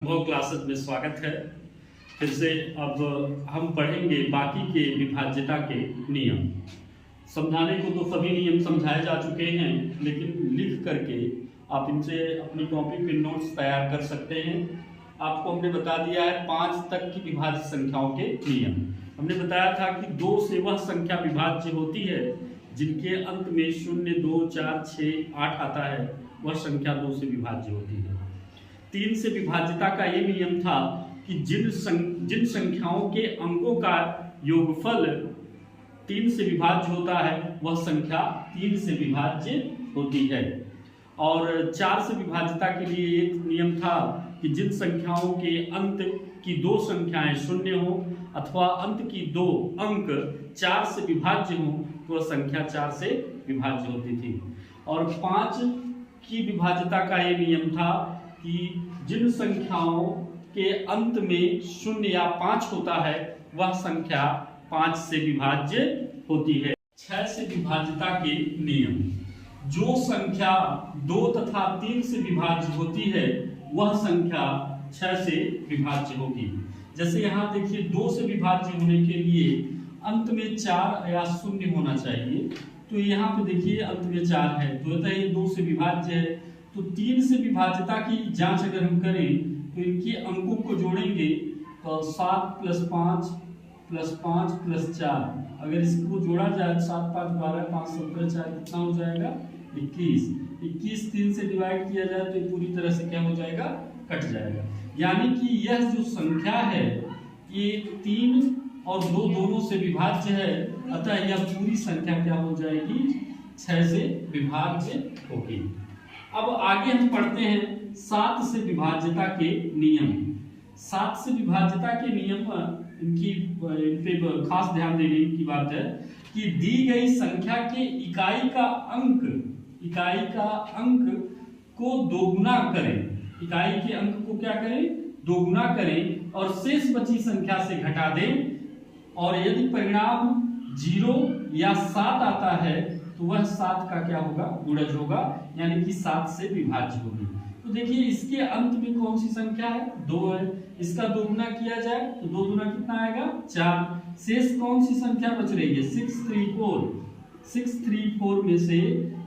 अनुभव क्लासेस में स्वागत है। फिर से अब हम पढ़ेंगे बाकी के विभाज्यता के नियम। समझाने को तो सभी नियम समझाए जा चुके हैं, लेकिन लिख करके आप इनसे अपनी कॉपी पे नोट्स तैयार कर सकते हैं। आपको हमने बता दिया है 5 तक की विभाज्य संख्याओं के नियम। हमने बताया था कि 2 से वह संख्या विभाज्य होती है जिनके अंत में 0, 2, 4, 6, 8 आता है, वह संख्या 2 से विभाज्य होती है। 3 से विभाज्यता का ये नियम था कि जिन संख्याओं के अंकों का योगफल 3 से विभाज्य होता है वह संख्या 3 से विभाज्य होती है। और 4 से विभाज्यता के लिए एक नियम था कि जिन संख्याओं के अंत की 2 संख्याएं 0 हो अथवा अंत की 2 अंक 4 से विभाज्य हो तो वह संख्या 4 से विभाज्य होती थी। और 5 की विभाज्यता का ये नियम था कि जिन संख्याओं के अंत में 0 या 5 होता है वह संख्या 5 से विभाज्य होती है। 6 से विभाज्यता के नियम। जो संख्या 2 तथा 3 से विभाज्य होती है वह संख्या 6 से विभाज्य होगी। जैसे यहाँ देखिए 2 से विभाज्य होने के लिए अंत में 4 या 0 होना चाहिए, तो यहाँ पे देखिए अंत में 4 है तो ये 2 से विभाज्य है। तो 3 से विभाज्यता की जांच अगर हम करें तो इनके अंकों को जोड़ेंगे तो 7 + 5 + 5 + 4, अगर इसको जोड़ा जाए 7, 5, 12, 5, 17, 4 कितना हो जाएगा 21। 21 3 से डिवाइड किया जाए तो पूरी तरह से क्या हो जाएगा, कट जाएगा। यानी कि यह जो संख्या है ये 3 और 2 दोनों से विभाज्य है, अतः यह पूरी संख्या क्या हो जाएगी 6 से विभाज्य होगी। अब आगे हम पढ़ते हैं 7 से विभाज्यता के नियम। 7 से विभाज्यता के नियम इन पे खास ध्यान देने की बात है कि दी गई संख्या के इकाई का अंक को दोगुना करें। इकाई के अंक को क्या करें, दोगुना करें और शेष बची संख्या से घटा दें। और यदि परिणाम 0 या 7 आता है तो वह 7 का क्या होगा, गुणज होगा, यानी कि 7 से विभाज्य होगी। तो देखिए इसके अंत में कौन सी संख्या है, 2 है। इसका दोगुना किया जाए तो 2 दूना कितना आएगा 4। शेष कौन सी संख्या बच रही है 634। 634 में से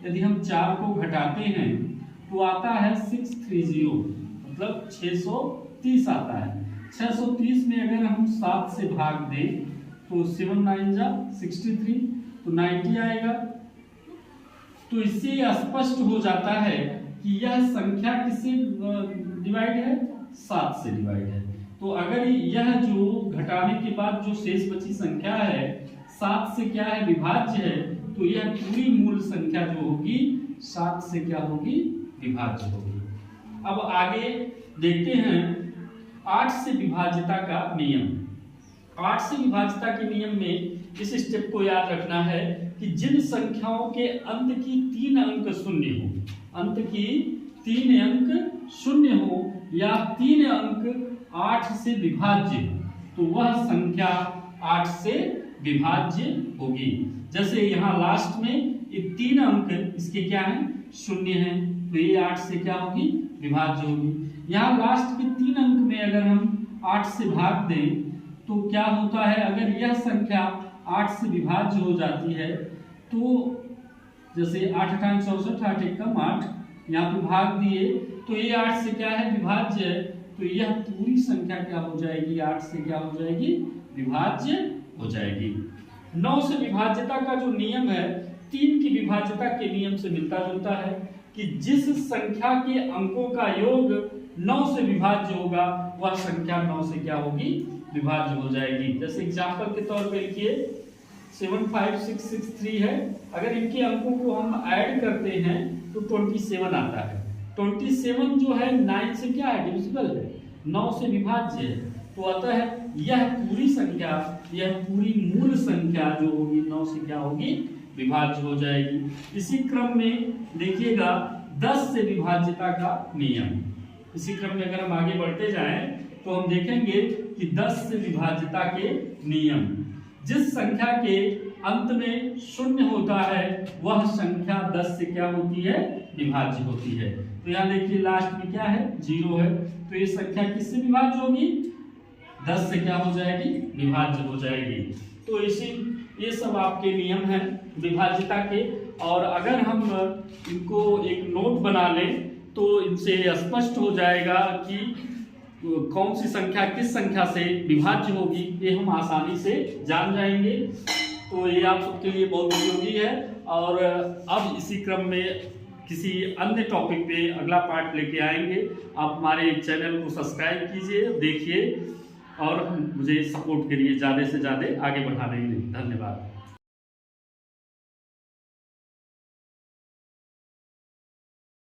यदि हम 4 को घटाते हैं तो आता है 630, मतलब 630 आता है। 630 में अगर हम 7 से भाग दें तो 7 9 जा 63, तो 90 आएगा। तो इससे यह स्पष्ट हो जाता है कि यह संख्या किससे डिवाइड है, 7 से डिवाइड है। तो अगर यह जो घटाने के बाद जो शेष बची संख्या है 7 से क्या है, विभाज्य है, तो यह पूरी मूल संख्या जो होगी 7 से क्या होगी, विभाज्य होगी। अब आगे देखते हैं 8 से विभाज्यता का नियम। 8 से विभाज्यता के नियम में इस स्टेप को याद रखना है कि जिन संख्याओं के अंत की 3 अंक 0 हो, अंत की 3 अंक 0 हो या 3 अंक 8 से विभाज्य तो वह संख्या 8 से विभाज्य होगी। जैसे यहाँ लास्ट में ये 3 अंक इसके क्या है, 0 है, तो ये 8 से क्या होगी, विभाज्य होगी। यहाँ लास्ट के 3 अंक में अगर हम 8 से भाग दें तो क्या होता है, अगर यह संख्या 8 से विभाज्य हो जाती है तो जैसे 8 × 64, 8 × 8, यहाँ पे भाग दिए तो ये 8 से क्या है, विभाज्य है, तो यह पूरी संख्या क्या हो जाएगी, 8 से क्या हो जाएगी, विभाज्य हो जाएगी। 9 से विभाज्यता का जो नियम है 3 की विभाज्यता के नियम से मिलता जुलता है कि जिस संख्या के अंकों का योग 9 से विभाज्य होगा वह संख्या 9 से क्या होगी, विभाज्य हो जाएगी। जैसे एग्जांपल के तौर पे लिखिए 75663 है, अगर इनके अंकों को हम ऐड करते हैं तो 27 आता है। 27 जो है 9 से क्या है, डिविजिबल है, 9 से विभाज्य है, तो अतः यह पूरी संख्या, यह पूरी मूल संख्या जो होगी 9 से क्या होगी, विभाज्य हो जाएगी। इसी क्रम में देखिएगा 10 से विभाज्यता का नियम। इसी क्रम में अगर हम आगे बढ़ते जाएं तो हम देखेंगे कि 10 से विभाज्यता के नियम। जिस संख्या के अंत में शून्य होता है वह संख्या 10 से क्या होती है, विभाज्य होती है। तो यहाँ देखिए लास्ट में क्या है, 0 है, तो ये संख्या किससे विभाज्य होगी, 10 से क्या हो जाएगी, विभाज्य हो जाएगी। तो ये सब आपके नियम हैं विभाज्यता के, और अगर हम इनको एक नोट बना लें तो इनसे स्पष्ट हो जाएगा कि कौन सी संख्या किस संख्या से विभाज्य होगी, ये हम आसानी से जान जाएंगे। तो ये आप सबके लिए बहुत उपयोगी है। और अब इसी क्रम में किसी अन्य टॉपिक पे अगला पार्ट लेके आएंगे। आप हमारे चैनल को सब्सक्राइब कीजिए, देखिए और मुझे सपोर्ट करिए, ज़्यादा से ज़्यादा आगे बढ़ाने के लिए। धन्यवाद।